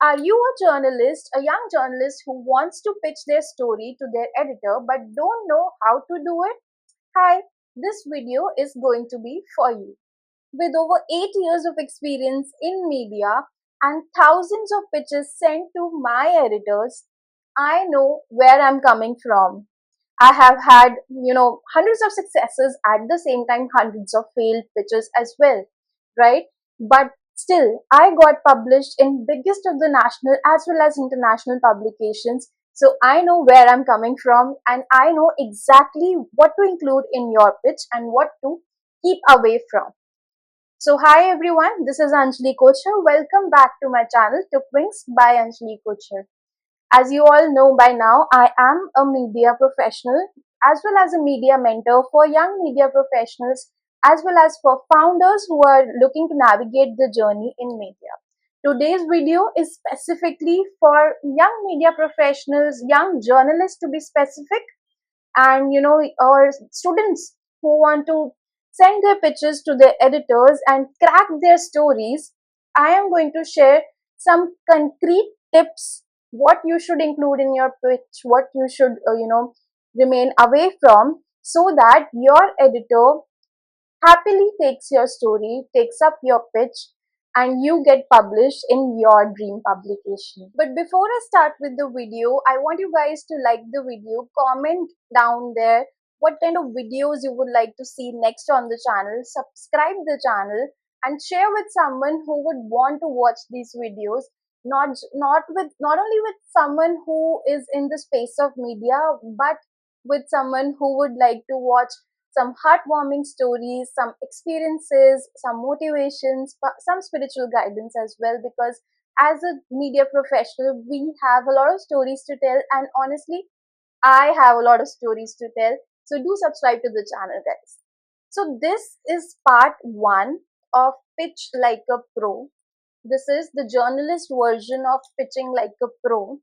Are you a journalist, a young journalist who wants to pitch their story to their editor but don't know how to do it? Hi, this video is going to be for you. With over 8 years of experience in media and thousands of pitches sent to my editors, I know where I'm coming from. I have had, hundreds of successes at the same time, hundreds of failed pitches as well, right? But still, I got published in biggest of the national as well as international publications. So I know where I'm coming from and I know exactly what to include in your pitch and what to keep away from. So hi everyone, this is Anjali Kochhar. Welcome back to my channel Tookwings by Anjali Kochhar. As you all know by now, I am a media professional as well as a media mentor for young media professionals as well as for founders who are looking to navigate the journey in media. Today's video is specifically for young media professionals, young journalists to be specific, and or students who want to send their pitches to their editors and crack their stories. I am going to share some concrete tips, what you should include in your pitch, what you should remain away from, so that your editor happily takes your story, takes up your pitch, and you get published in your dream publication. But before I start with the video, I want you guys to like the video, comment down there what kind of videos you would like to see next on the channel, subscribe the channel, and share with someone who would want to watch these videos. Not only with someone who is in the space of media, but with someone who would like to watch some heartwarming stories, some experiences, some motivations, some spiritual guidance as well. Because as a media professional, we have a lot of stories to tell, and honestly, I have a lot of stories to tell. So do subscribe to the channel, guys. So this is part one of Pitch Like a Pro. This is the journalist version of Pitching Like a Pro.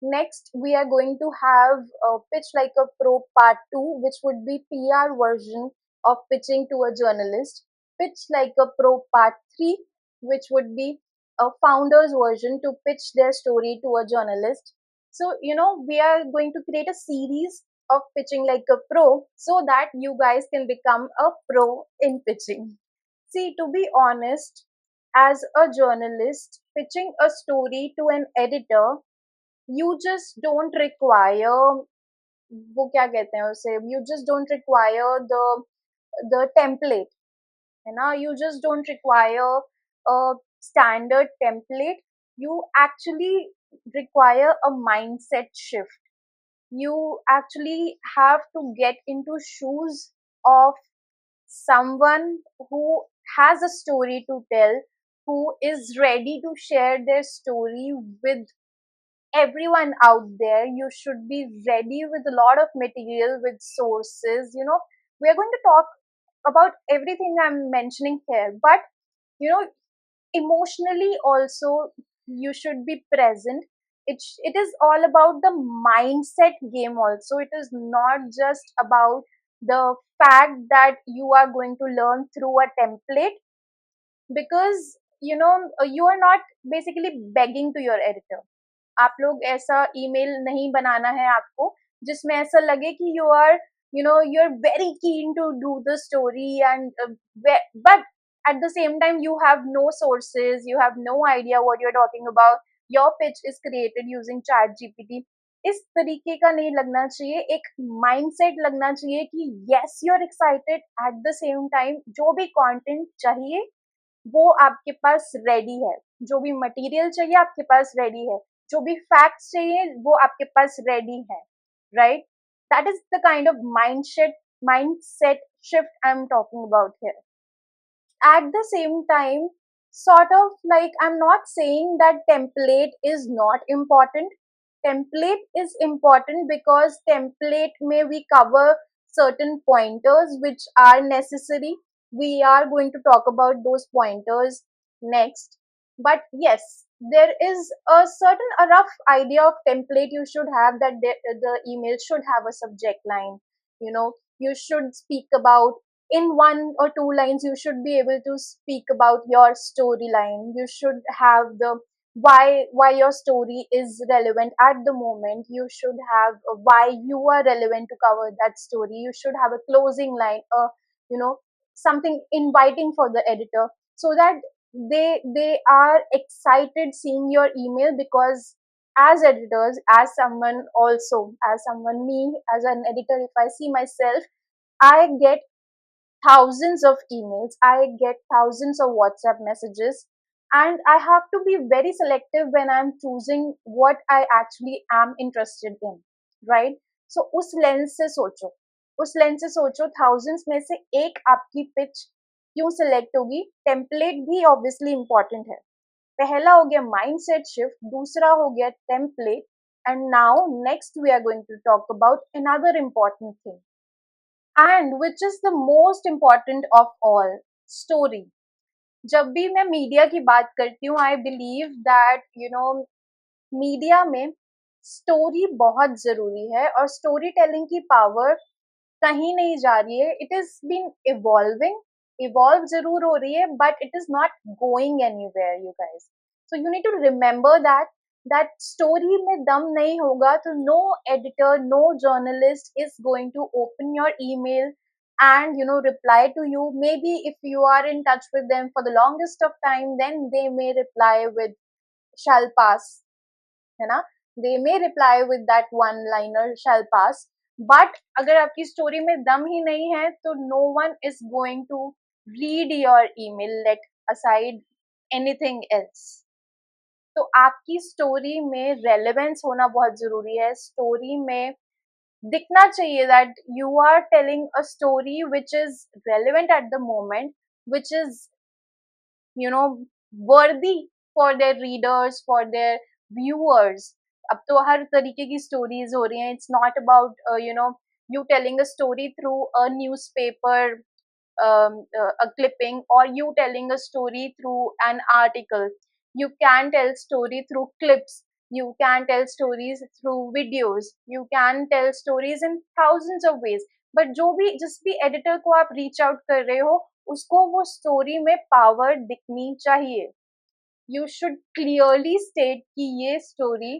Next, we are going to have Pitch Like a Pro Part 2, which would be PR version of pitching to a journalist. Pitch Like a Pro Part 3, which would be a founder's version to pitch their story to a journalist. So, we are going to create a series of Pitching Like a Pro so that you guys can become a pro in pitching. See, to be honest, as a journalist, pitching a story to an editor, you just don't require, वो क्या कहते हैं उसे, you just don't require the template, है ना? You just don't require a standard template. You actually require a mindset shift. You actually have to get into shoes of someone who has a story to tell, who is ready to share their story with everyone out there. You should be ready with a lot of material, with sources. We are going to talk about everything I'm mentioning here, but you know emotionally also you should be present. It is all about the mindset game also. It is not just about the fact that you are going to learn through a template, because you are not basically begging to your editor. आप लोग ऐसा email नहीं बनाना है आपको जिसमें ऐसा लगे कि you are very keen to do the story, and but at the same time you have no sources, you have no idea what you're talking about. Your pitch is created using chat gpt. इस तरीके का नहीं लगना चाहिए. एक mindset लगना चाहिए कि yes you're excited, at the same time जो भी कंटेंट चाहिए वो आपके पास रेडी है, जो भी मटेरियल चाहिए आपके पास रेडी है, जो भी फैक्ट्स चाहिए वो आपके पास रेडी है, right? That is the kind of mindset shift I'm talking about here. At the same time, sort of like, I'm not saying that template is not important. Template is important because template may we cover certain pointers which are necessary. We are going to talk about those pointers next. But yes, there is a certain a rough idea of template you should have, that the email should have a subject line. You should speak about, in one or two lines you should be able to speak about your storyline. You should have the why your story is relevant at the moment. You should have why you are relevant to cover that story. You should have a closing line, you know something inviting for the editor, so that they are excited seeing your email. Because as editors, as someone, also as someone, me as an editor, if I see myself, I get thousands of emails, I get thousands of WhatsApp messages, and I have to be very selective when I'm choosing what I actually am interested in, right? So उस lens से सोचो, उस lens से सोचो, thousands में से एक आपकी पिच क्यों सेलेक्ट होगी? टेम्पलेट भी ऑब्वियसली इंपॉर्टेंट है. पहला हो गया माइंडसेट शिफ्ट, दूसरा हो गया template, and now next we are going to talk about another important thing, and which is the most important of all, story. जब भी मैं मीडिया की बात करती हूँ, आई बिलीव दैट मीडिया में स्टोरी बहुत जरूरी है, और स्टोरी टेलिंग की पावर कहीं नहीं जा रही है. It is been evolving, evolve जरूर हो रही है, but it is not going anywhere, you guys. So you need to remember that story में दम नहीं होगा तो no editor, no journalist is going to open your email and reply to you. Maybe if you are in touch with them for the longest of time, then they may reply with shall pass, है ना. they may reply with that one liner shall pass. but अगर आपकी story में दम ही नहीं है तो no one is going to read your email, let aside anything else. तो आपकी स्टोरी में रेलेवेंस होना बहुत जरूरी है. स्टोरी में दिखना चाहिए that you are telling a story which is relevant at the moment, which is worthy for their readers, for their viewers. अब तो हर तरीके की स्टोरीज हो रही हैं. It's not about you telling a story through a newspaper, a clipping, or you telling a story through an article. You can tell story through clips, you can tell stories through videos, you can tell stories in thousands of ways. But जो भी जिस भी editor को आप reach out कर रहे हो, उसको वो स्टोरी में पावर दिखनी चाहिए. यू शुड क्लियरली स्टेट कि ये स्टोरी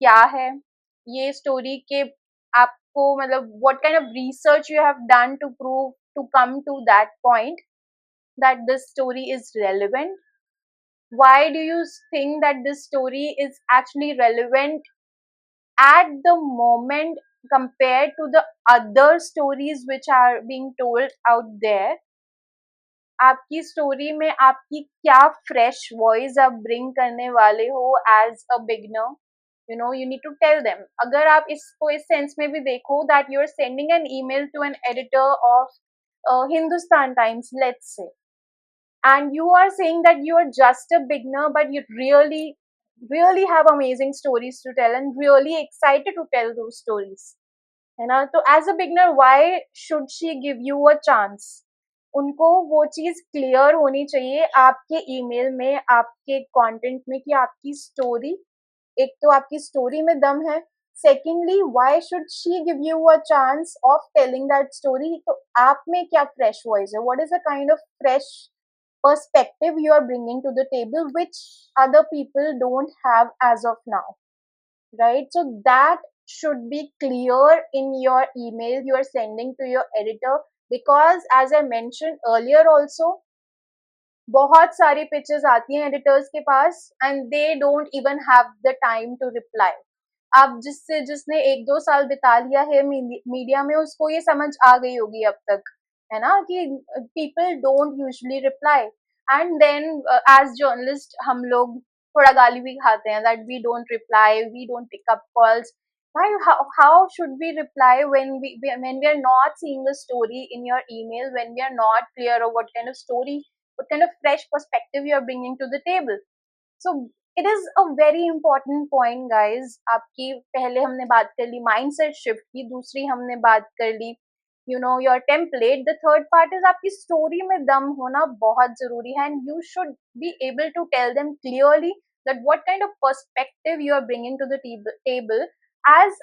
क्या है, ये स्टोरी के आपको मतलब what kind of research you have done to prove to come to that point that this story is relevant. Why do you think that this story is actually relevant at the moment compared to the other stories which are being told out there? आपकी story में आपकी क्या fresh voice आप bring करने वाले हो as a beginner. you need to tell them. अगर आप इसको इस सेंस में भी देखो that you are sending an email to an editor of Hindustan Times, let's say, and you are saying that you are just a beginner but you really have amazing stories to tell and really excited to tell those stories, है ना. तो as a beginner why should she give you a chance? उनको वो चीज clear होनी चाहिए आपके email में, आपके कंटेंट में, कि आपकी स्टोरी, एक तो आपकी स्टोरी में दम है. Secondly, why should she give you a chance of telling that story? तो आप में क्या फ्रेश वॉइस है? What is the kind of fresh perspective you are bringing to the table which other people don't have as of now, right? So that should be clear in your email you are sending to your editor, because as I mentioned earlier also, बहुत सारी pictures आती हैं editors के पास and they don't even have the time to reply. अब जिसने 1-2 साल बिता लिया है मीडिया में, उसको ये समझ आ गई होगी अब तक, है ना, कि people don't usually reply. And then as journalist हम लोग थोड़ा गाली भी खाते हैं that we don't reply, we don't pick up calls. How should we reply when we are not seeing the story in your email, when we are not clear of what kind of story, what kind of fresh perspective you are bringing to the table? So it is a very important point, guys. आपकी पहले हमने बात कर ली mindset shift की, दूसरी हमने बात कर ली your template. The third part is आपकी story में दम होना बहुत जरूरी है, and you should be able to tell them clearly that what kind of perspective you are bringing to the table as